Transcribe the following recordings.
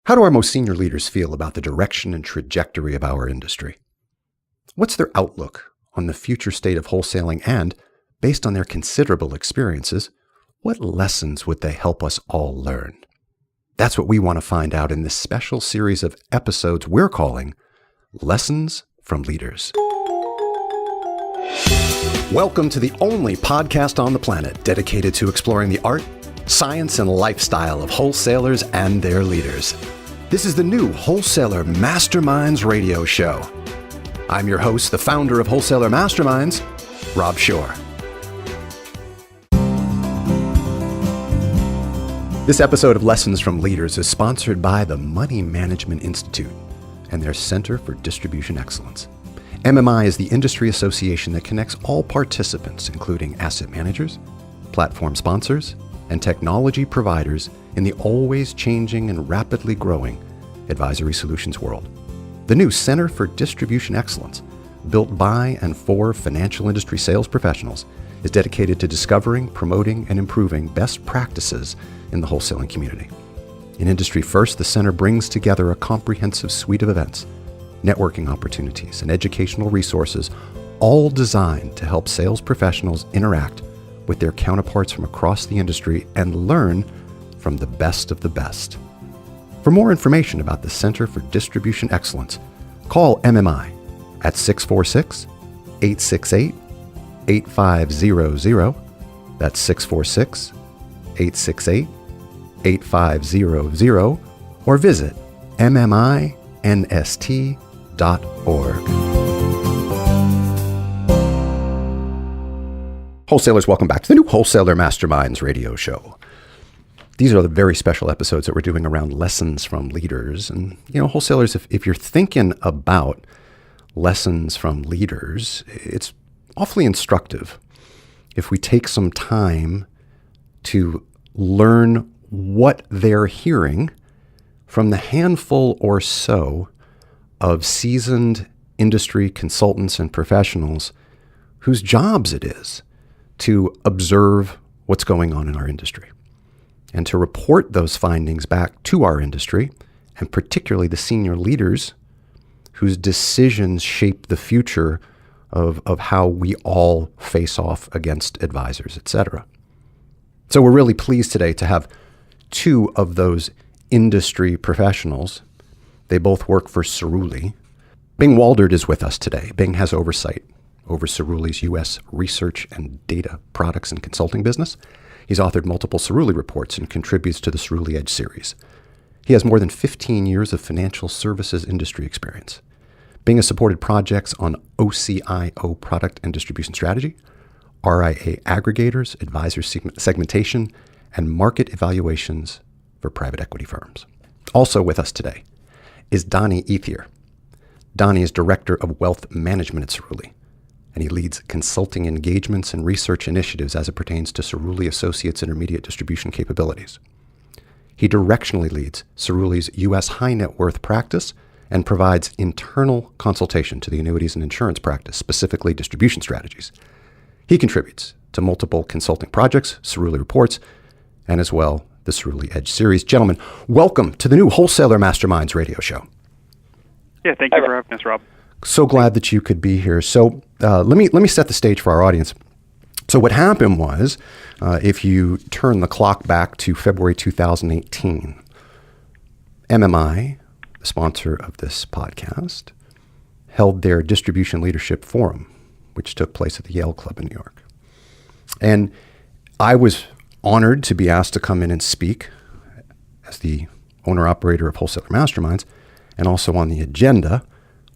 How do our most senior leaders feel about the direction and trajectory of our industry? What's their outlook on the future state of wholesaling, and, based on their considerable experiences, what lessons would they help us all learn? That's what we want to find out in this special series of episodes we're calling Lessons from Leaders. Welcome to the only podcast on the planet dedicated to exploring the art, science, and lifestyle of wholesalers and their leaders. This is the new Wholesaler Masterminds radio show. I'm your host, the founder of Wholesaler Masterminds, Rob Shore. This episode of Lessons from Leaders is sponsored by the Money Management Institute and their Center for Distribution Excellence. MMI is the industry association that connects all participants, including asset managers, platform sponsors, and technology providers in the always changing and rapidly growing advisory solutions world. The new Center for Distribution Excellence, built by and for financial industry sales professionals, is dedicated to discovering, promoting, and improving best practices in the wholesaling community. In Industry First, the Center brings together a comprehensive suite of events, networking opportunities, and educational resources, all designed to help sales professionals interact with their counterparts from across the industry and learn from the best of the best. For more information about the Center for Distribution Excellence, call MMI at 646-868-8500. That's 646-868-8500, or visit mminst.org. Wholesalers, welcome back to the new Wholesaler Masterminds radio show. These are the very special episodes that we're doing around lessons from leaders. And, wholesalers, if you're thinking about lessons from leaders, it's awfully instructive if we take some time to learn what they're hearing from the handful or so of seasoned industry consultants and professionals whose jobs it is to observe what's going on in our industry and to report those findings back to our industry, and particularly the senior leaders whose decisions shape the future of how we all face off against advisors, et cetera. So we're really pleased today to have two of those industry professionals. They both work for Cerulli. Bing Waldert is with us today. Bing has oversight over Cerulli's U.S. research and data products and consulting business. He's authored multiple Cerulli reports and contributes to the Cerulli Edge series. He has more than 15 years of financial services industry experience. Bing has supported projects on OCIO product and distribution strategy, RIA aggregators, advisor segmentation, and market evaluations for private equity firms. Also with us today is Donnie Ethier. Donnie is Director of Wealth Management at Cerulli, and he leads consulting engagements and research initiatives as it pertains to Cerulli Associates intermediate distribution capabilities. He directionally leads Cerulli's U.S. high net worth practice and provides internal consultation to the annuities and insurance practice, specifically distribution strategies. He contributes to multiple consulting projects, Cerulli reports, and as well the Cerulli Edge series. Gentlemen, welcome to the new Wholesaler Masterminds radio show. Yeah, thank you for having us, Rob. So glad that you could be here. So let me set the stage for our audience. So what happened was, if you turn the clock back to February 2018, MMI, the sponsor of this podcast, held their distribution leadership forum, which took place at the Yale Club in New York. And I was honored to be asked to come in and speak as the owner-operator of Wholesaler Masterminds, and also on the agenda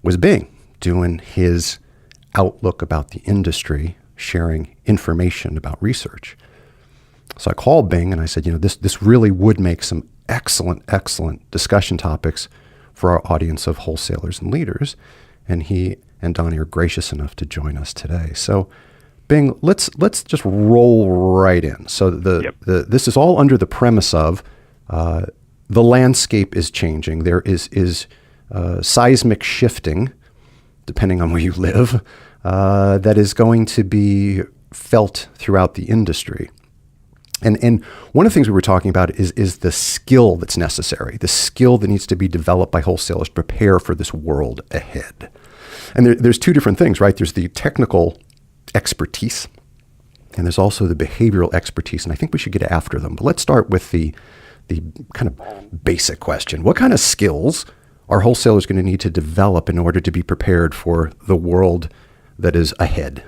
was Bing doing his outlook about the industry, sharing information about research. So I called Bing and I said, this really would make some excellent discussion topics for our audience of wholesalers and leaders. And he and Donnie are gracious enough to join us today. So Bing, let's just roll right in. So this is all under the premise of the landscape is changing. There is seismic shifting, depending on where you live, that is going to be felt throughout the industry. And one of the things we were talking about is the skill that's necessary, the skill that needs to be developed by wholesalers to prepare for this world ahead. And there's two different things, right? There's the technical expertise, and there's also the behavioral expertise. And I think we should get after them. But let's start with the kind of basic question. What kind of skills are wholesalers going to need to develop in order to be prepared for the world that is ahead?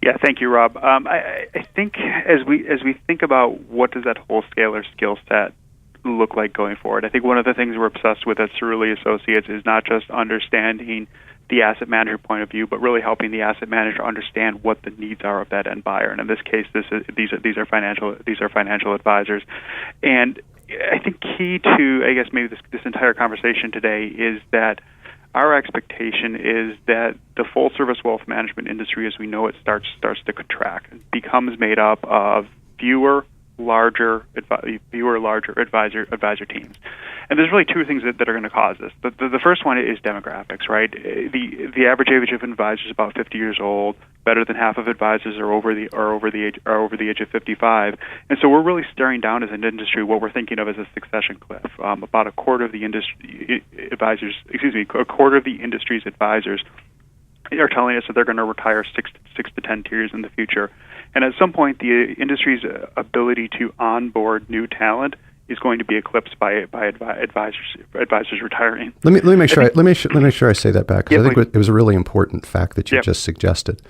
Yeah, thank you, Rob. I think as we think about what does that wholesaler skill set look like going forward, I think one of the things we're obsessed with at Cerulli Associates is not just understanding the asset manager point of view, but really helping the asset manager understand what the needs are of that end buyer. And in this case, these are financial advisors. And I think key to, I guess, maybe this entire conversation today is that our expectation is that the full-service wealth management industry, as we know it, starts to contract. It becomes made up of fewer, larger advisor teams. And there's really two things that are going to cause this. The first one is demographics, right? The average age of an advisor is about 50 years old. Better than half of advisors are over the age of 55. And so we're really staring down as an industry what we're thinking of as a succession cliff. About a quarter of the industry's advisors are telling us that they're going to retire six to 10 years in the future. And at some point, the industry's ability to onboard new talent is going to be eclipsed by advisors retiring. Let me make sure I say that back, because I think it was a really important fact that you just suggested.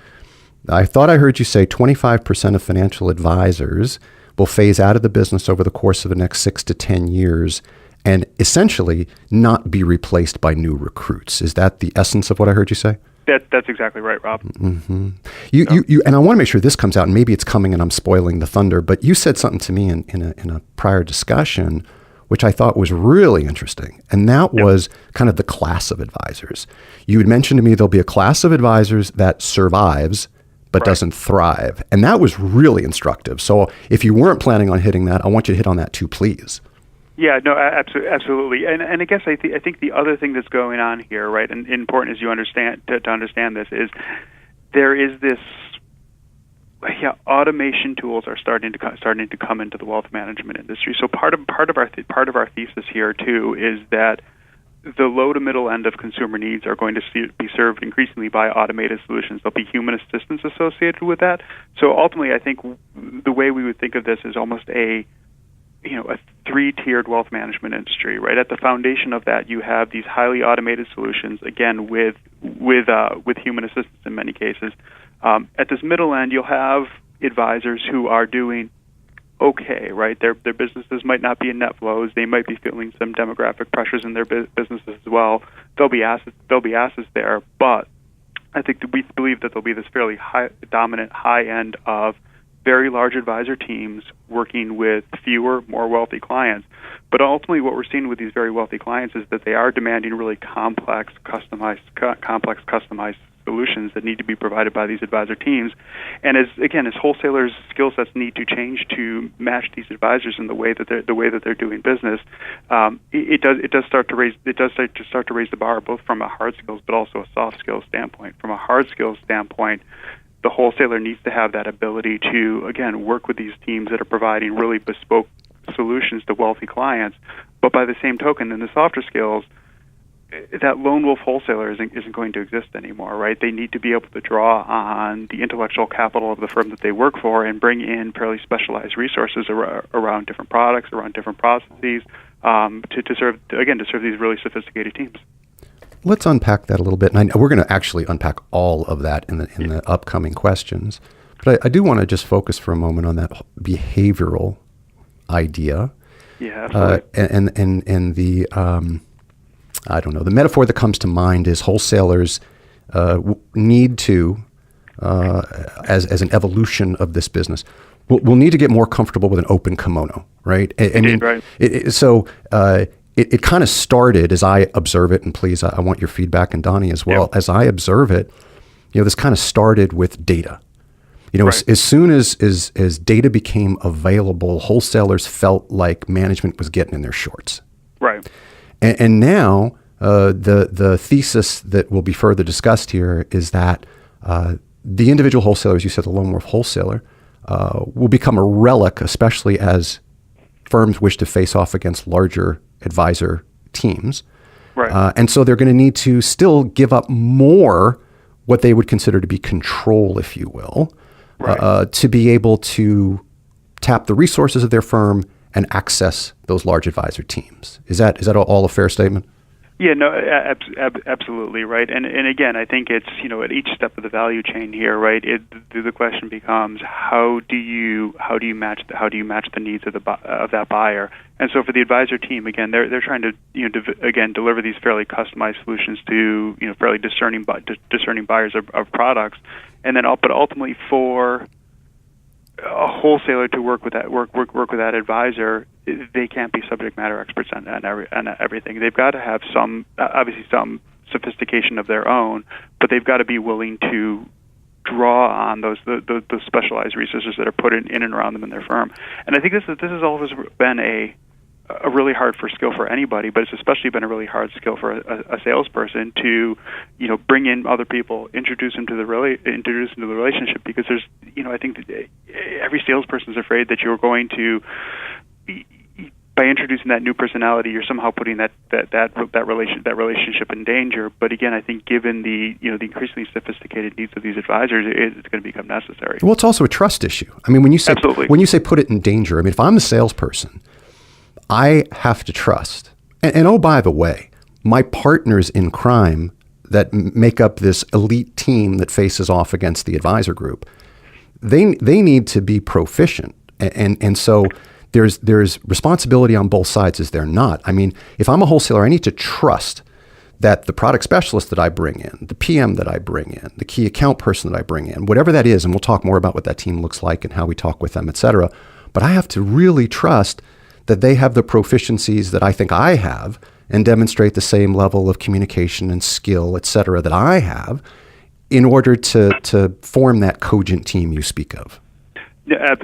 I thought I heard you say 25% of financial advisors will phase out of the business over the course of the next 6 to 10 years and essentially not be replaced by new recruits. Is that the essence of what I heard you say? That's exactly right, Rob. Mm-hmm. You and I want to make sure this comes out, and maybe it's coming and I'm spoiling the thunder, but you said something to me in a prior discussion, which I thought was really interesting. And that was kind of the class of advisors. You had mentioned to me there'll be a class of advisors that survives but doesn't thrive. And that was really instructive. So if you weren't planning on hitting that, I want you to hit on that too, please. Yeah, no, absolutely, and I guess I think the other thing that's going on here, right, and important as you understand to understand this is there is this, automation tools are starting to come into the wealth management industry. So part of our thesis here too is that the low to middle end of consumer needs are going to be served increasingly by automated solutions. There'll be human assistance associated with that. So ultimately, I think the way we would think of this is almost a three-tiered wealth management industry, right? At the foundation of that, you have these highly automated solutions, again, with human assistance in many cases. At this middle end, you'll have advisors who are doing okay, right? Their businesses might not be in net flows. They might be feeling some demographic pressures in their businesses as well. There'll be assets there, but I think that we believe that there'll be this fairly dominant high end of very large advisor teams working with fewer, more wealthy clients. But ultimately what we're seeing with these very wealthy clients is that they are demanding really complex, customized solutions that need to be provided by these advisor teams. And as wholesalers' skill sets need to change to match these advisors in the way that they're doing business, it does start to raise the bar both from a hard skills but also a soft skills standpoint. From a hard skills standpoint, the wholesaler needs to have that ability to, again, work with these teams that are providing really bespoke solutions to wealthy clients. But by the same token, in the softer skills, that lone wolf wholesaler isn't going to exist anymore, right? They need to be able to draw on the intellectual capital of the firm that they work for and bring in fairly specialized resources around different products, around different processes, to serve these really sophisticated teams. Let's unpack that a little bit, and we're going to actually unpack all of that in the upcoming questions. But I do want to just focus for a moment on that behavioral idea. Yeah, absolutely. And the the metaphor that comes to mind is wholesalers need to, as an evolution of this business, we'll need to get more comfortable with an open kimono, right? Right. It kind of started, as I observe it, and please, I want your feedback, and Donnie as well. Yep. As I observe it, this kind of started with data. As soon as data became available, wholesalers felt like management was getting in their shorts. Right. And now the thesis that will be further discussed here is that the individual wholesalers, you said the lone wolf wholesaler, will become a relic, especially as firms wish to face off against larger advisor teams. Right. And so they're going to need to still give up more what they would consider to be control, if you will, Right. to be able to tap the resources of their firm and access those large advisor teams. Is that all a fair statement? Yeah, no, absolutely right. And again, I think it's, at each step of the value chain here, right? The question becomes how do you match the needs of that buyer? And so for the advisor team, again, they're trying to deliver these fairly customized solutions to fairly discerning buyers of products, and then but ultimately for a wholesaler to work with that advisor, they can't be subject matter experts on everything. They've got to have some sophistication of their own, but they've got to be willing to draw on those specialized resources that are put in and around them in their firm. And I think this has always been a really hard skill for anybody, but it's especially been a really hard skill for a salesperson to, bring in other people, introduce them to the relationship, because there's, I think that every salesperson is afraid that you're going to, by introducing that new personality, you're somehow putting that relationship in danger. But again, I think given the the increasingly sophisticated needs of these advisors, it's going to become necessary. Well, it's also a trust issue. I mean, when you say put it in danger, I mean, if I'm the salesperson, I have to trust. And oh, by the way, my partners in crime that make up this elite team that faces off against the advisor group, they need to be proficient. And so there's responsibility on both sides, is there not? I mean, if I'm a wholesaler, I need to trust that the product specialist that I bring in, the PM that I bring in, the key account person that I bring in, whatever that is, and we'll talk more about what that team looks like and how we talk with them, et cetera. But I have to really trust that they have the proficiencies that I think I have and demonstrate the same level of communication and skill, et cetera, that I have in order to form that cogent team you speak of. Yeah,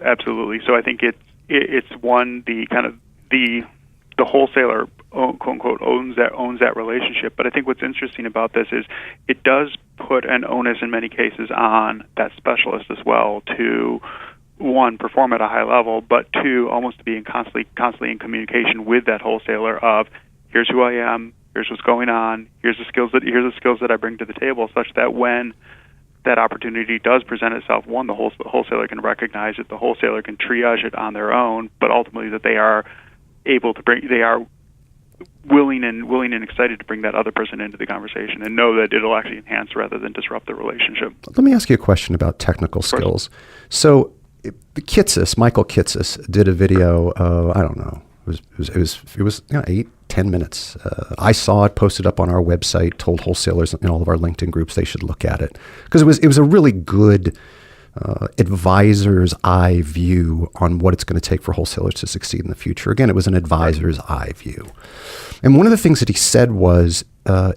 absolutely. So I think it's one, the wholesaler, quote unquote, owns that relationship. But I think what's interesting about this is it does put an onus in many cases on that specialist as well to, one, perform at a high level, but two, almost to be constantly in communication with that wholesaler of, here's who I am, here's what's going on, here's the skills that I bring to the table, such that when that opportunity does present itself, one, the wholesaler can recognize it, the wholesaler can triage it on their own, but ultimately that they are willing and excited to bring that other person into the conversation and know that it'll actually enhance rather than disrupt the relationship. Let me ask you a question about technical skills. So Michael Kitces did a video, I don't know, it was 8-10 minutes. I saw it posted up on our website, told wholesalers in all of our LinkedIn groups they should look at it, because it was a really good advisor's eye view on what it's going to take for wholesalers to succeed in the future. Again, it was an advisor's eye view. And one of the things that he said was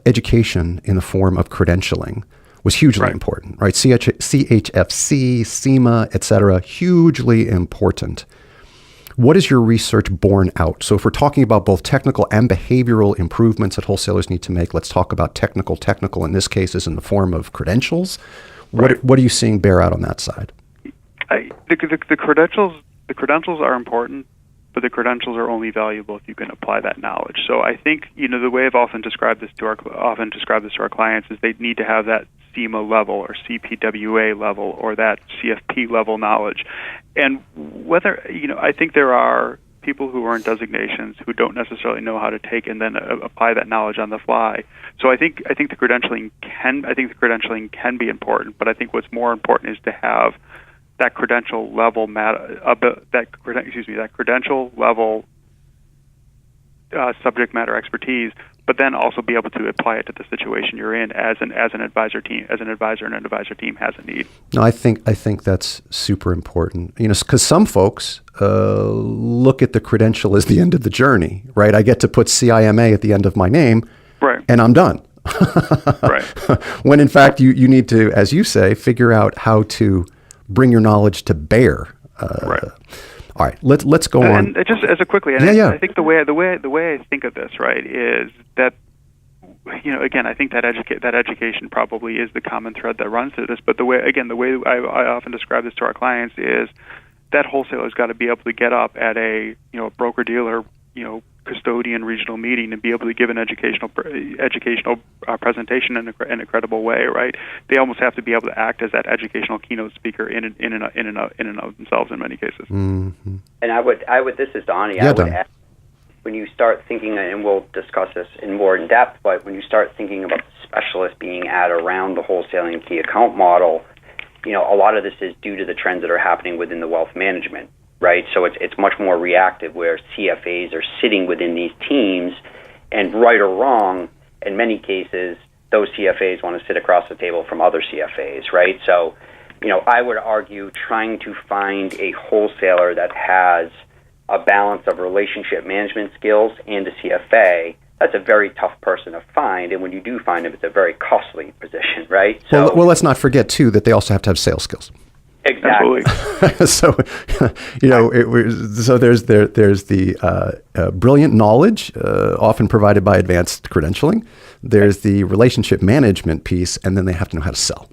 education in the form of credentialing was hugely important, right? CHFC, SEMA, et cetera, hugely important. What is your research borne out? So if we're talking about both technical and behavioral improvements that wholesalers need to make, let's talk about technical in this case is in the form of credentials. What are you seeing bear out on that side? The credentials are important, but the credentials are only valuable if you can apply that knowledge. So I think the way I've often described this to our clients is they need to have that SEMA level or CPWA level or that CFP level knowledge. And whether I think there are people who earn designations who don't necessarily know how to take and then apply that knowledge on the fly. So I think the credentialing can be important, but I think what's more important is to have that credential level subject matter expertise, but then also be able to apply it to the situation you're in as an advisor and an advisor team has a need. No, I think that's super important. Because some folks look at the credential as the end of the journey, right? I get to put CIMA at the end of my name, right, and I'm done. Right. When in fact you need to, as you say, figure out how to bring your knowledge to bear. Right. All right, let's go on. And just as a quickly, I think the way I think of this, right, is that again, I think that education probably is the common thread that runs through this. But the way I often describe this to our clients is that wholesaler's got to be able to get up at a broker dealer custodian regional meeting and be able to give an educational presentation in a credible way, right? They almost have to be able to act as that educational keynote speaker in and of themselves in many cases. Mm-hmm. And I would. This is Donnie. Yeah, I would add, when you start thinking, and we'll discuss this in more in depth, but when you start thinking about the specialist being at around the wholesaling key account model, a lot of this is due to the trends that are happening within the wealth management. Right, so it's much more reactive, where CFAs are sitting within these teams, and right or wrong, in many cases, those CFAs want to sit across the table from other CFAs, right? So, I would argue trying to find a wholesaler that has a balance of relationship management skills and a CFA, that's a very tough person to find, and when you do find them, it's a very costly position, right? So, well, let's not forget, too, that they also have to have sales skills. Exactly. So, so there's the brilliant knowledge, often provided by advanced credentialing. There's the relationship management piece, and then they have to know how to sell.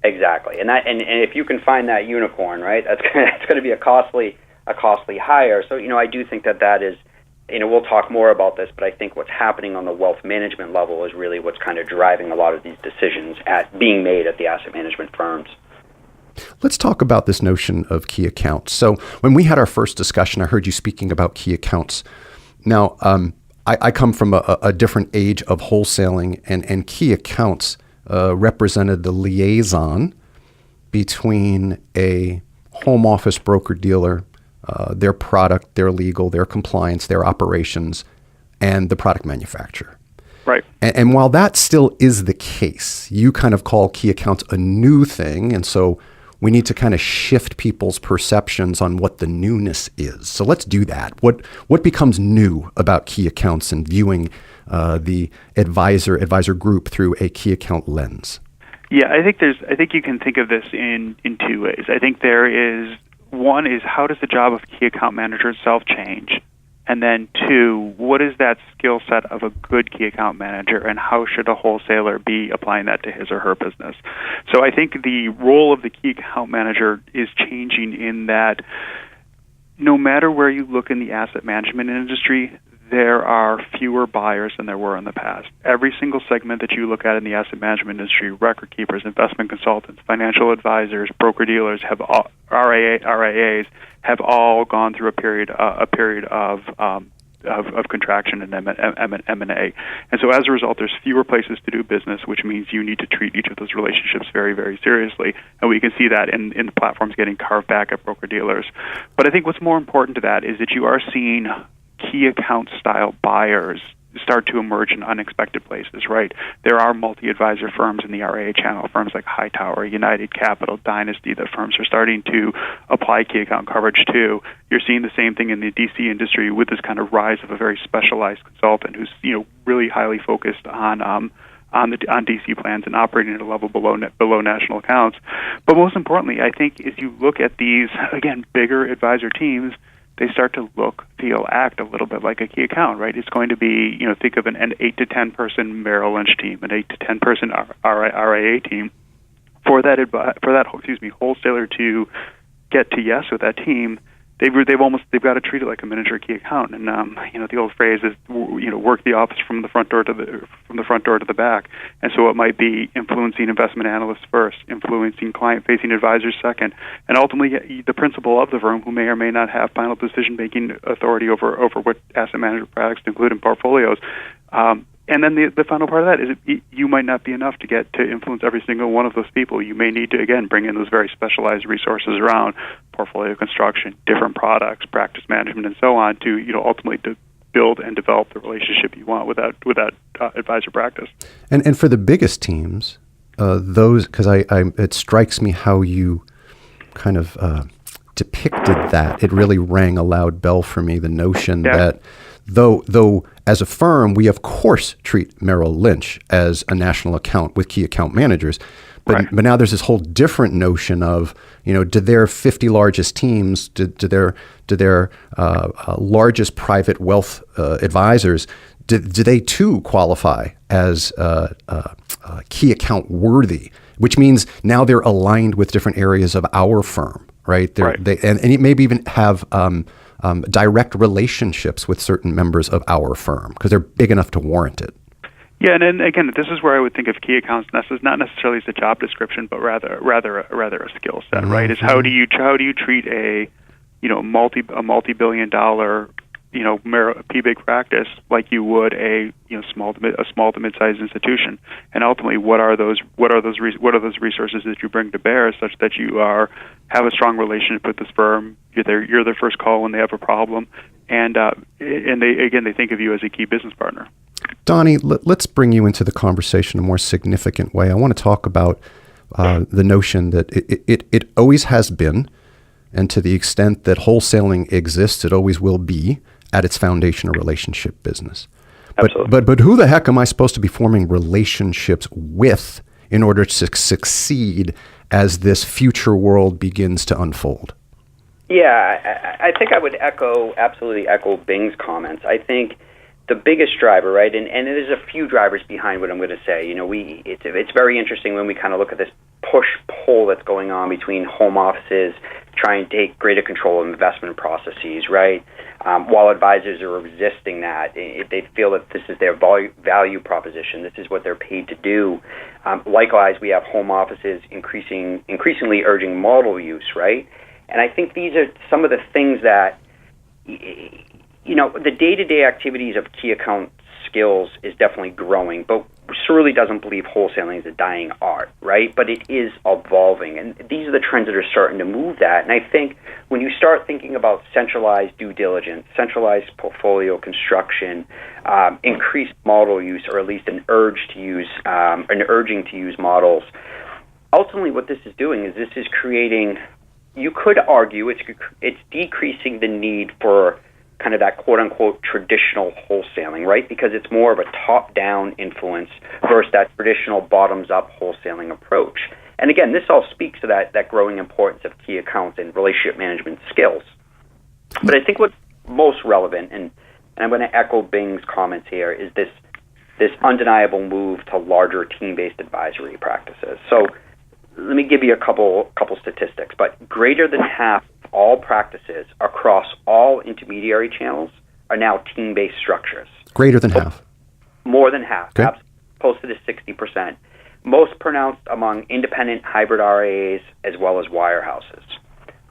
Exactly, and if you can find that unicorn, right, that's going to be a costly hire. So, I do think that is, we'll talk more about this, but I think what's happening on the wealth management level is really what's kind of driving a lot of these decisions being made at the asset management firms. Let's talk about this notion of key accounts. So when we had our first discussion, I heard you speaking about key accounts. Now, I come from a different age of wholesaling, and key accounts represented the liaison between a home office broker-dealer, their product, their legal, their compliance, their operations, and the product manufacturer. Right. And while that still is the case, you kind of call key accounts a new thing, and so we need to kind of shift people's perceptions on what the newness is. So let's do that. What becomes new about key accounts and viewing the advisor group through a key account lens? Yeah, I think you can think of this in two ways. I think one is, how does the job of key account manager itself change? And then two, what is that skill set of a good key account manager, and how should a wholesaler be applying that to his or her business? So I think the role of the key account manager is changing in that no matter where you look in the asset management industry, there are fewer buyers than there were in the past. Every single segment that you look at in the asset management industry, record keepers, investment consultants, financial advisors, broker-dealers, RIAs, have all gone through a period of contraction and M&A. And so as a result, there's fewer places to do business, which means you need to treat each of those relationships very, very seriously. And we can see that in the platforms getting carved back at broker-dealers. But I think what's more important to that is that you are seeing key account style buyers start to emerge in unexpected places, right? There are multi-advisor firms in the RIA channel, firms like Hightower, United Capital, Dynasty, that firms are starting to apply key account coverage to. You're seeing the same thing in the DC industry with this kind of rise of a very specialized consultant who's really highly focused on DC plans and operating at a level below national accounts. But most importantly, I think as you look at these, again, bigger advisor teams, they start to look, feel, act a little bit like a key account, right? It's going to be, think of an 8 to 10 person Merrill Lynch team, an 8 to 10 person RIA team. For that wholesaler to get to yes with that team, they've got to treat it like a miniature key account. And the old phrase is work the office from the front door to the back. And so it might be influencing investment analysts first, influencing client-facing advisors second, and ultimately the principal of the firm, who may or may not have final decision-making authority over what asset management products to include in portfolios. And then the final part of that is you might not be enough to get to influence every single one of those people. You may need to, again, bring in those very specialized resources around portfolio construction, different products, practice management, and so on to ultimately to build and develop the relationship you want with that advisor practice. And for the biggest teams, because it strikes me how you kind of depicted that. It really rang a loud bell for me, the notion that though as a firm, we of course treat Merrill Lynch as a national account with key account managers, but now there's this whole different notion of, do their 50 largest teams, do their largest private wealth advisors, do they too qualify as key account worthy? Which means now they're aligned with different areas of our firm, right? And it maybe even have direct relationships with certain members of our firm because they're big enough to warrant it. Yeah, and then again, this is where I would think of key accounts not necessarily as a job description, but rather a skill set, right? Is how do you treat a multi-billion-dollar PBIG practice like you would a small to mid-sized institution, and ultimately what are those resources that you bring to bear such that you have a strong relationship with this firm. You're their first call when they have a problem, and they think of you as a key business partner. Donnie, let's bring you into the conversation in a more significant way. I want to talk about the notion that it always has been, and to the extent that wholesaling exists, it always will be at its foundation a relationship business. But who the heck am I supposed to be forming relationships with in order to succeed as this future world begins to unfold? Yeah, I think I would absolutely echo Bing's comments. I think the biggest driver, right, and there's a few drivers behind what I'm going to say. It's very interesting when we kind of look at this push-pull that's going on between home offices trying to take greater control of investment processes, right? While advisors are resisting that, they feel that this is their value proposition. This is what they're paid to do. Likewise, we have home offices increasingly urging model use, right? And I think these are some of the things that, the day-to-day activities of key account skills is definitely growing, but Cerulli doesn't believe wholesaling is a dying art, right? But it is evolving, and these are the trends that are starting to move that. And I think when you start thinking about centralized due diligence, centralized portfolio construction, increased model use, or at least an urging to use models, ultimately what this is doing is this is creating, you could argue it's decreasing the need for kind of that quote-unquote traditional wholesaling, right? Because it's more of a top-down influence versus that traditional bottoms-up wholesaling approach. And again, this all speaks to that growing importance of key accounts and relationship management skills. But I think what's most relevant, and I'm going to echo Bing's comments here, is this undeniable move to larger team-based advisory practices. So let me give you a couple statistics, but greater than half of all practices across all intermediary channels are now team-based structures. Greater than half? More than half, okay. Close to the 60%. Most pronounced among independent hybrid RIAs as well as wirehouses.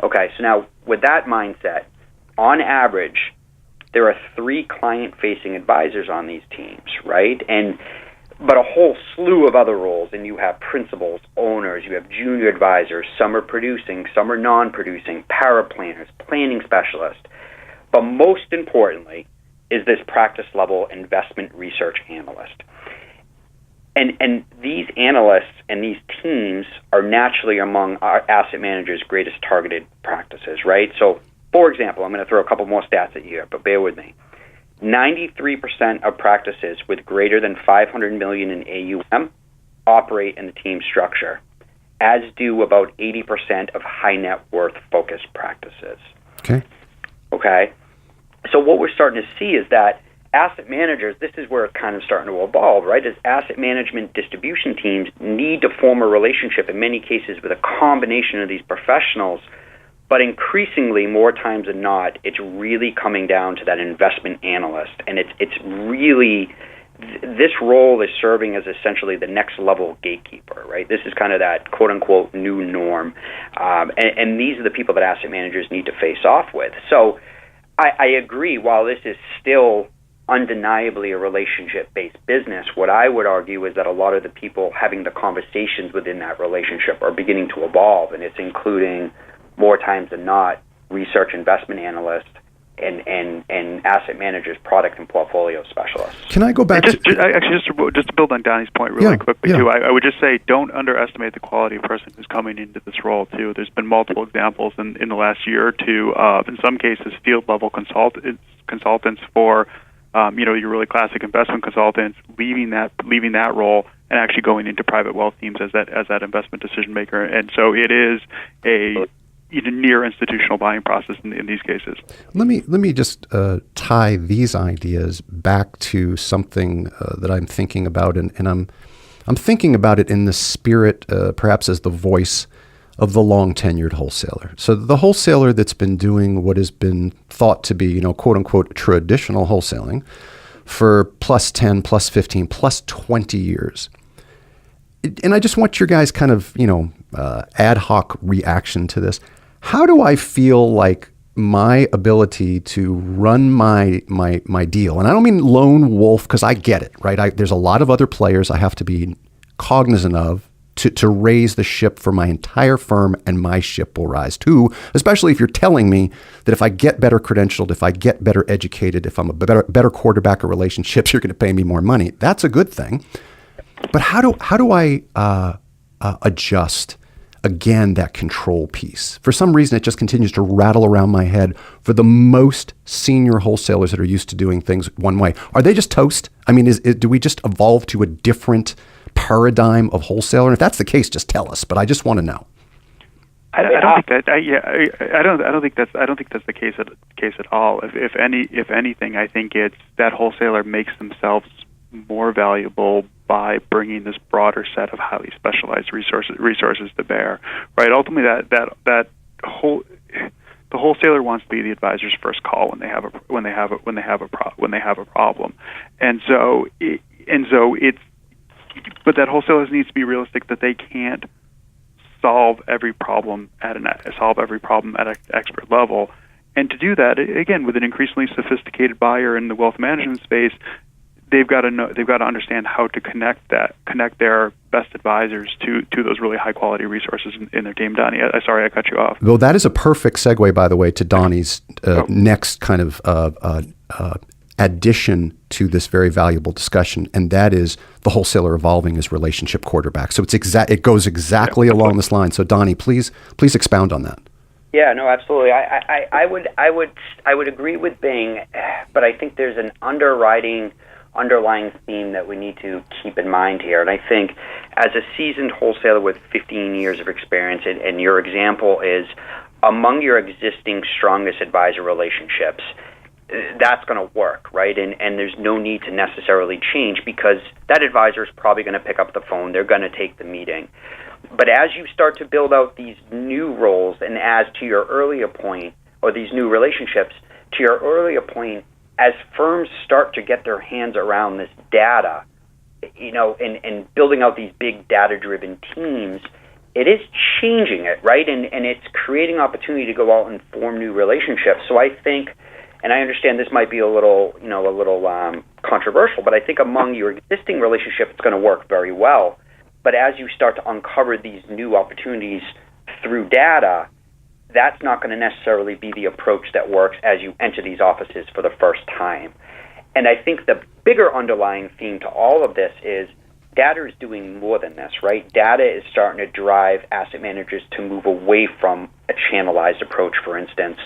Okay, so now with that mindset, on average, there are 3 client-facing advisors on these teams, right? But a whole slew of other roles, and you have principals, owners, you have junior advisors, some are producing, some are non-producing, paraplanners, planning specialists. But most importantly is this practice-level investment research analyst. And these analysts and these teams are naturally among our asset managers' greatest targeted practices, right? So, for example, I'm going to throw a couple more stats at you here, but bear with me. 93% of practices with greater than $500 million in AUM operate in the team structure, as do about 80% of high net worth focused practices. Okay. So what we're starting to see is that asset managers, this is where it's kind of starting to evolve, right? As asset management distribution teams need to form a relationship in many cases with a combination of these professionals. But increasingly, more times than not, it's really coming down to that investment analyst. And it's really, this role is serving as essentially the next level gatekeeper, right? This is kind of that quote-unquote new norm. And these are the people that asset managers need to face off with. So I agree, while this is still undeniably a relationship-based business, what I would argue is that a lot of the people having the conversations within that relationship are beginning to evolve, and it's including, more times than not, research investment analysts and asset managers, product and portfolio specialists. Can I go back just to build on Donnie's point really quickly too? I would just say don't underestimate the quality of person who's coming into this role too. There's been multiple examples in the last year or two of, in some cases, field level consultants for your really classic investment consultants leaving that role and actually going into private wealth teams as that investment decision maker. And so it is near institutional buying process in these cases. Let me just tie these ideas back to something that I'm thinking about, and I'm thinking about it in the spirit, perhaps as the voice of the long-tenured wholesaler. So the wholesaler that's been doing what has been thought to be, quote unquote, traditional wholesaling for plus 10, plus 15, plus 20 years. And I just want your guys' kind of, ad hoc reaction to this. How do I feel like my ability to run my deal, and I don't mean lone wolf, because I get it, right? There's a lot of other players I have to be cognizant of to raise the ship for my entire firm, and my ship will rise too, especially if you're telling me that if I get better credentialed, if I get better educated, if I'm a better quarterback of relationships, you're going to pay me more money. That's a good thing. But how do I adjust, again, that control piece? For some reason, it just continues to rattle around my head for the most senior wholesalers that are used to doing things one way. Are they just toast? I mean, do we just evolve to a different paradigm of wholesaler? And if that's the case, just tell us. But I just want to know. I don't think that. I don't think that's the case at all. If anything, I think it's that wholesaler makes themselves more valuable by bringing this broader set of highly specialized resources to bear. Right. Ultimately, the wholesaler wants to be the advisor's first call when they have a problem, and so it's. But that wholesaler needs to be realistic that they can't solve every problem at an expert level, and to do that, again, with an increasingly sophisticated buyer in the wealth management space, they've got to understand how to connect their best advisors to those really high quality resources in their team. Donnie, sorry I cut you off. Well, that is a perfect segue, by the way, to Donnie's next kind of addition to this very valuable discussion, and that is the wholesaler evolving as relationship quarterback. So it goes exactly along this line. So Donnie, please expound on that. Yeah, no, absolutely. I would agree with Bing, but I think there's an underlying theme that we need to keep in mind here. And I think as a seasoned wholesaler with 15 years of experience, and your example is among your existing strongest advisor relationships, that's going to work, right? And there's no need to necessarily change because that advisor is probably going to pick up the phone. They're going to take the meeting. But as you start to build out these new roles, and as to your earlier point, or these new relationships, to your earlier point, as firms start to get their hands around this data, and building out these big data-driven teams, it is changing it, right? And it's creating opportunity to go out and form new relationships. So I think, and I understand this might be a little controversial, but I think among your existing relationship, it's going to work very well. But as you start to uncover these new opportunities through data, that's not going to necessarily be the approach that works as you enter these offices for the first time. And I think the bigger underlying theme to all of this is data is doing more than this, right? Data is starting to drive asset managers to move away from a channelized approach, for instance.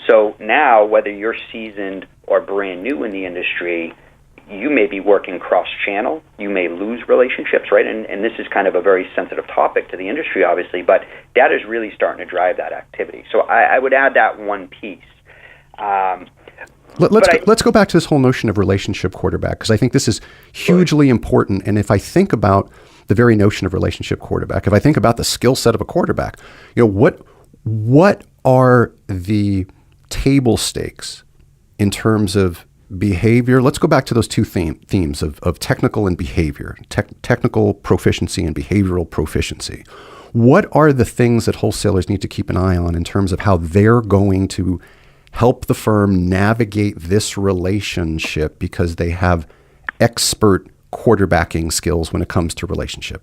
So now, whether you're seasoned or brand new in the industry, you may be working cross-channel. You may lose relationships, right? And this is kind of a very sensitive topic to the industry, obviously, but data is really starting to drive that activity. So I would add that one piece. Let's go back to this whole notion of relationship quarterback, because I think this is hugely important. And if I think about the very notion of relationship quarterback, if I think about the skill set of a quarterback, what are the table stakes in terms of behavior? Let's go back to those two themes of technical and behavior, technical proficiency and behavioral proficiency. What are the things that wholesalers need to keep an eye on in terms of how they're going to help the firm navigate this relationship because they have expert quarterbacking skills when it comes to relationship?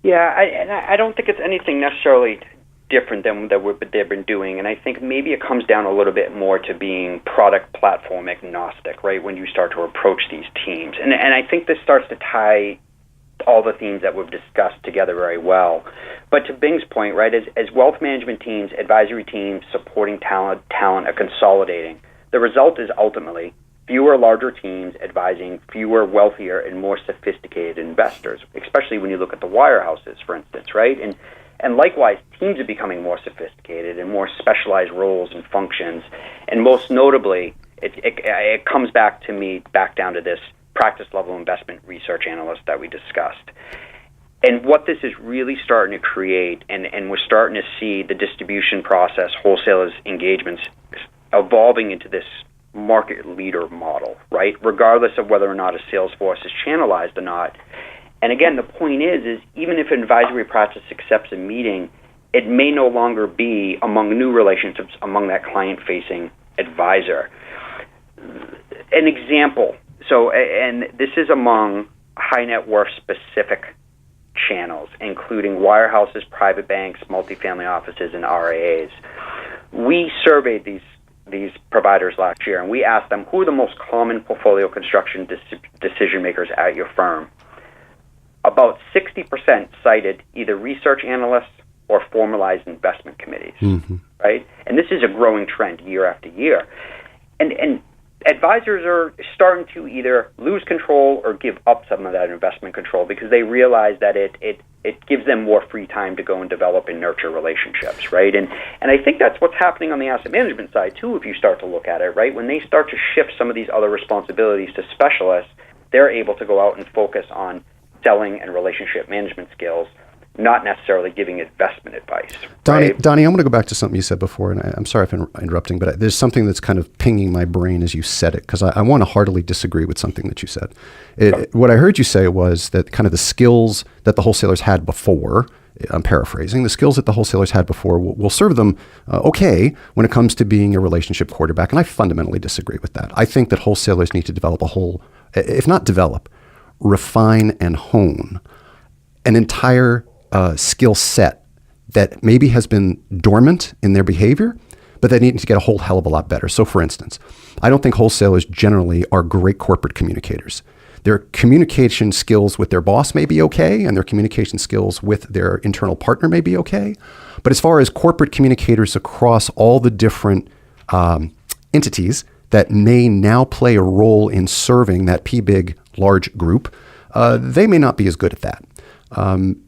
Yeah, I don't think it's anything necessarily different than they've been doing, and I think maybe it comes down a little bit more to being product platform agnostic, right, when you start to approach these teams. And I think this starts to tie all the themes that we've discussed together very well. But to Bing's point, right, as wealth management teams, advisory teams, supporting talent are consolidating, the result is ultimately fewer larger teams advising fewer wealthier and more sophisticated investors, especially when you look at the wirehouses, for instance, right? And And likewise, teams are becoming more sophisticated and more specialized roles and functions. And most notably, it comes back down to this practice level investment research analyst that we discussed. And what this is really starting to create, and we're starting to see the distribution process, wholesalers' engagements, evolving into this market leader model, right? Regardless of whether or not a sales force is channelized or not. And again, the point is even if an advisory practice accepts a meeting, it may no longer be among new relationships among that client-facing advisor. An example, and this is among high net worth specific channels, including wirehouses, private banks, multifamily offices, and RIAs. We surveyed these providers last year, and we asked them, who are the most common portfolio construction decision makers at your firm? About 60% cited either research analysts or formalized investment committees, right? And this is a growing trend year after year. And advisors are starting to either lose control or give up some of that investment control because they realize that it gives them more free time to go and develop and nurture relationships, right? And I think that's what's happening on the asset management side, too, if you start to look at it, right? When they start to shift some of these other responsibilities to specialists, they're able to go out and focus on selling and relationship management skills, not necessarily giving investment advice. Donnie, right? Donnie, I want to go back to something you said before, and I'm sorry if I'm interrupting, but there's something that's kind of pinging my brain as you said it, because I want to heartily disagree with something that you said. What I heard you say was that kind of the skills that the wholesalers had before, I'm paraphrasing, the skills that the wholesalers had before will serve them okay when it comes to being a relationship quarterback, and I fundamentally disagree with that. I think that wholesalers need to develop if not develop, refine and hone an entire skill set that maybe has been dormant in their behavior, but they need to get a whole hell of a lot better. So for instance, I don't think wholesalers generally are great corporate communicators. Their communication skills with their boss may be okay, and their communication skills with their internal partner may be okay. But as far as corporate communicators across all the different entities that may now play a role in serving that big large group, they may not be as good at that.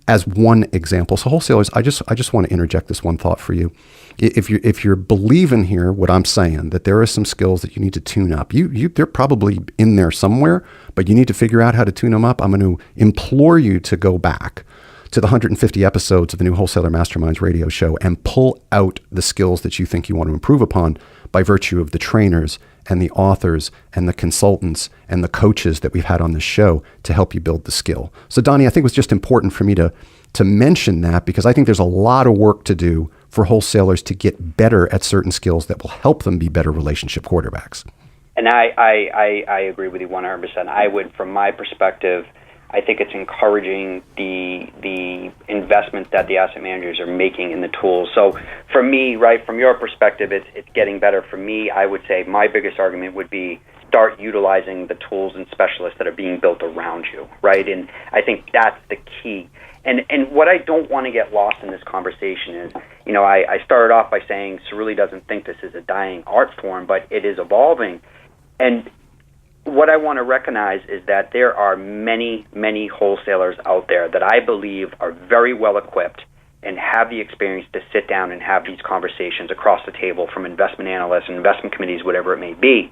As one example. So wholesalers, I just want to interject this one thought for you. If you're believing here what I'm saying, that there are some skills that you need to tune up, they're probably in there somewhere, but you need to figure out how to tune them up. I'm going to implore you to go back to the 150 episodes of the new Wholesaler Masterminds radio show and pull out the skills that you think you want to improve upon by virtue of the trainers and the authors and the consultants and the coaches that we've had on this show to help you build the skill. So Donnie, I think it was just important for me to mention that, because I think there's a lot of work to do for wholesalers to get better at certain skills that will help them be better relationship quarterbacks. And I agree with you 100%. I would, from my perspective, I think it's encouraging the investment that the asset managers are making in the tools. So for me, right, from your perspective, it's getting better. For me, I would say my biggest argument would be start utilizing the tools and specialists that are being built around you, right? And I think that's the key. And what I don't want to get lost in this conversation is, I started off by saying Cerulli doesn't think this is a dying art form, but it is evolving. And what I want to recognize is that there are many, many wholesalers out there that I believe are very well equipped and have the experience to sit down and have these conversations across the table, from investment analysts and investment committees, whatever it may be.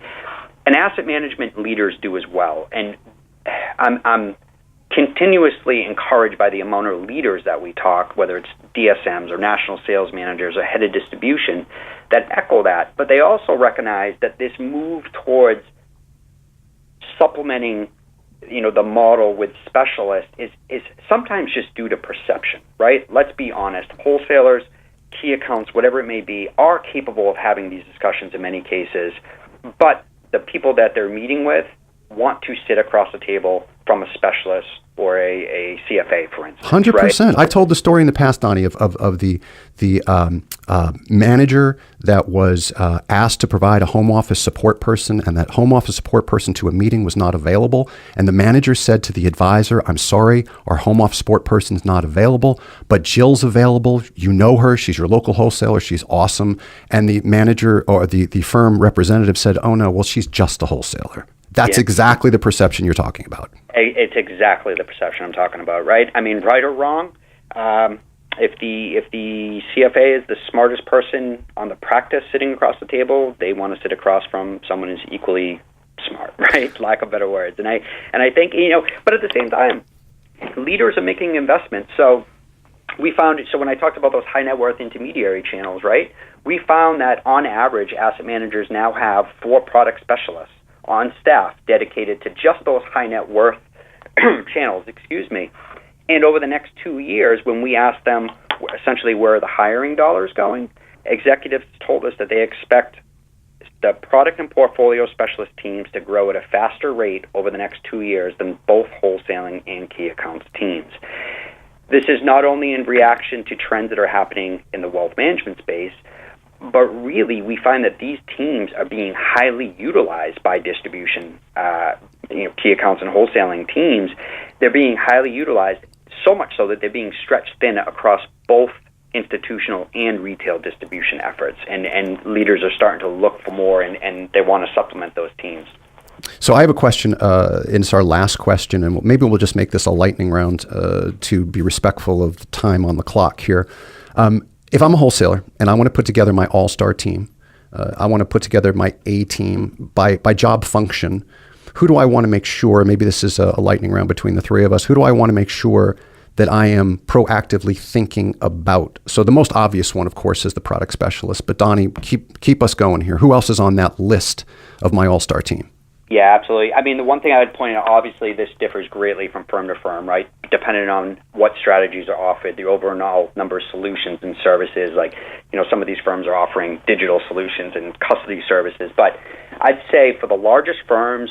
And asset management leaders do as well. And I'm continuously encouraged by the amount of leaders that we talk, whether it's DSMs or national sales managers or head of distribution, that echo that. But they also recognize that this move towards supplementing, the model with specialists is sometimes just due to perception, right? Let's be honest. Wholesalers, key accounts, whatever it may be, are capable of having these discussions in many cases, but the people that they're meeting with want to sit across the table from a specialist or a CFA, for instance. 100%. Right? I told the story in the past, Donnie, of the manager that was asked to provide a home office support person, and that home office support person to a meeting was not available. And the manager said to the advisor, "I'm sorry, our home office support person is not available, but Jill's available. You know her. She's your local wholesaler. She's awesome." And the manager or the firm representative said, "Oh no, well, she's just a wholesaler." That's exactly the perception you're talking about. It's exactly the perception I'm talking about, right? I mean, right or wrong, If the CFA is the smartest person on the practice sitting across the table, they want to sit across from someone who's equally smart, right? Lack of better words. And I think, but at the same time, leaders are making investments. So we found, when I talked about those high net worth intermediary channels, right? We found that on average, asset managers now have 4 product specialists on staff dedicated to just those high net worth channels, And over the next 2 years, when we asked them essentially where the hiring dollar is going, executives told us that they expect the product and portfolio specialist teams to grow at a faster rate over the next 2 years than both wholesaling and key accounts teams. This is not only in reaction to trends that are happening in the wealth management space, but really we find that these teams are being highly utilized by distribution, key accounts and wholesaling teams. They're being highly utilized, so much so that they're being stretched thin across both institutional and retail distribution efforts. And leaders are starting to look for more, and they want to supplement those teams. So I have a question, and it's our last question, and maybe we'll just make this a lightning round to be respectful of the time on the clock here. If I'm a wholesaler and I want to put together my all-star team, I want to put together my A team by job function, who do I want to make sure, maybe this is a lightning round between the three of us, who do I want to make sure that I am proactively thinking about? So the most obvious one, of course, is the product specialist. But Donnie, keep us going here. Who else is on that list of my all-star team? Yeah, absolutely. I mean, the one thing I would point out, obviously, this differs greatly from firm to firm, right? Depending on what strategies are offered, the overall number of solutions and services. Like, some of these firms are offering digital solutions and custody services. But I'd say for the largest firms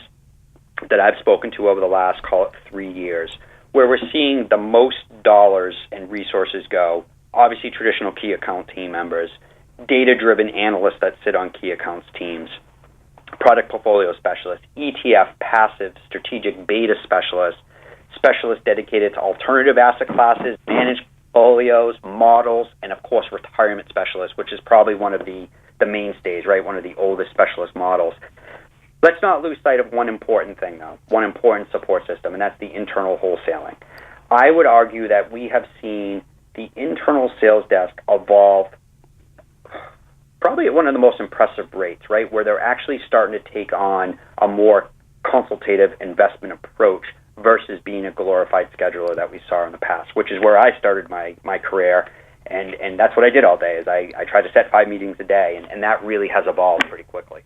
that I've spoken to over the last, call it 3 years, where we're seeing the most dollars and resources go, obviously traditional key account team members, data-driven analysts that sit on key accounts teams, product portfolio specialists, ETF, passive, strategic beta specialists, specialists dedicated to alternative asset classes, managed portfolios, models, and of course retirement specialists, which is probably one of the mainstays, right? One of the oldest specialist models. Let's not lose sight of one important thing, though, one important support system, and that's the internal wholesaling. I would argue that we have seen the internal sales desk evolve probably at one of the most impressive rates, right, where they're actually starting to take on a more consultative investment approach versus being a glorified scheduler that we saw in the past, which is where I started my career, and that's what I did all day, is I tried to set 5 meetings a day, and that really has evolved pretty quickly.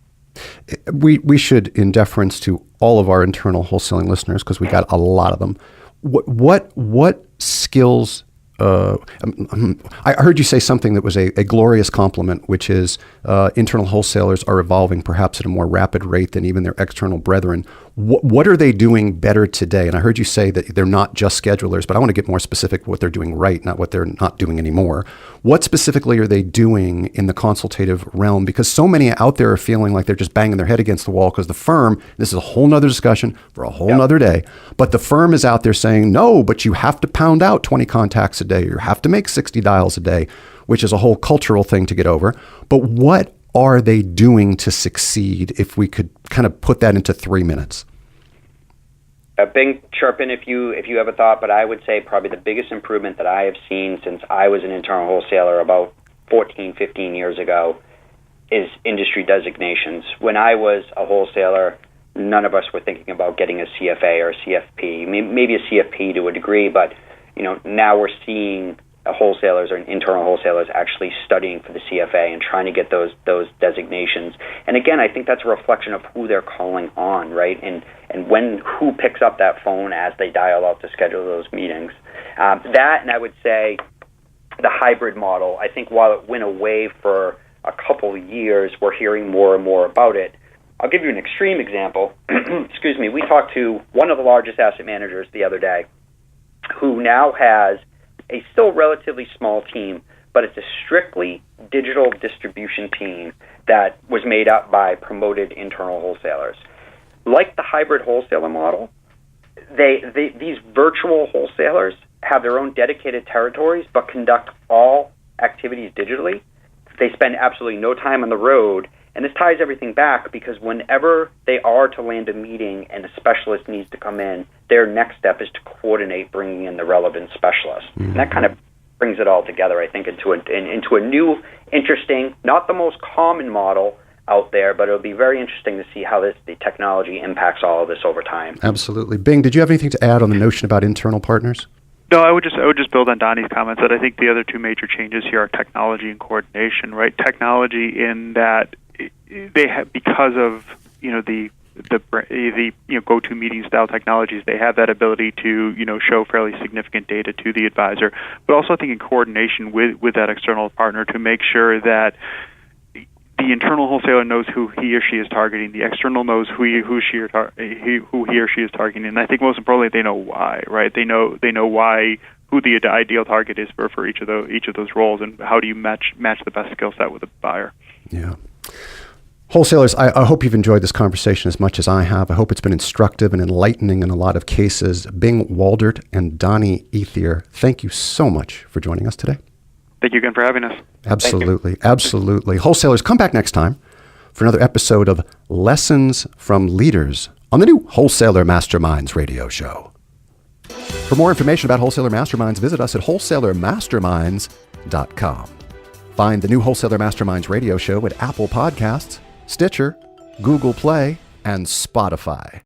We should, in deference to all of our internal wholesaling listeners, because we got a lot of them, what skills? I heard you say something that was a glorious compliment, which is internal wholesalers are evolving perhaps at a more rapid rate than even their external brethren. What are they doing better today? And I heard you say that they're not just schedulers, but I want to get more specific what they're doing right, not what they're not doing anymore. What specifically are they doing in the consultative realm? Because so many out there are feeling like they're just banging their head against the wall because the firm, this is a whole nother discussion for a whole nother day, but the firm is out there saying, no, but you have to pound out 20 contacts a day, or you have to make 60 dials a day, which is a whole cultural thing to get over. But what are they doing to succeed, if we could kind of put that into 3 minutes? Bing, chirp in if you have a thought, but I would say probably the biggest improvement that I have seen since I was an internal wholesaler about 14, 15 years ago is industry designations. When I was a wholesaler, none of us were thinking about getting a CFA or a CFP, maybe a CFP to a degree, but now we're seeing wholesalers or internal wholesalers actually studying for the CFA and trying to get those designations. And again, I think that's a reflection of who they're calling on, right? And who picks up that phone as they dial out to schedule those meetings. That, and I would say the hybrid model, I think while it went away for a couple of years, we're hearing more and more about it. I'll give you an extreme example. Excuse me. We talked to one of the largest asset managers the other day, who now has a still relatively small team, but it's a strictly digital distribution team that was made up by promoted internal wholesalers. Like the hybrid wholesaler model, these virtual wholesalers have their own dedicated territories, but conduct all activities digitally. They spend absolutely no time on the road, and this ties everything back because whenever they are to land a meeting and a specialist needs to come in, their next step is to coordinate bringing in the relevant specialist. Mm-hmm. And that kind of brings it all together, I think, into a new, interesting, not the most common model out there, but it'll be very interesting to see how the technology impacts all of this over time. Absolutely. Bing, did you have anything to add on the notion about internal partners? No, I would just build on Donnie's comments that I think the other two major changes here are technology and coordination. Right, technology in that they have, because of the GoToMeeting style technologies, they have that ability to show fairly significant data to the advisor, but also I think in coordination with that external partner to make sure that the internal wholesaler knows who he or she is targeting, the external knows who he or she is targeting, and I think most importantly they know why. Right, they know why, who the ideal target is for each of those roles, and how do you match the best skill set with the buyer. Yeah. Wholesalers, I hope you've enjoyed this conversation as much as I have. I hope it's been instructive and enlightening in a lot of cases. Bing Waldert and Donnie Ethier, thank you so much for joining us today. Thank you again for having us. Absolutely. Absolutely. Wholesalers, come back next time for another episode of Lessons from Leaders on the new Wholesaler Masterminds radio show. For more information about Wholesaler Masterminds, visit us at wholesalermasterminds.com. Find the new Wholesaler Masterminds radio show at Apple Podcasts, Stitcher, Google Play, and Spotify.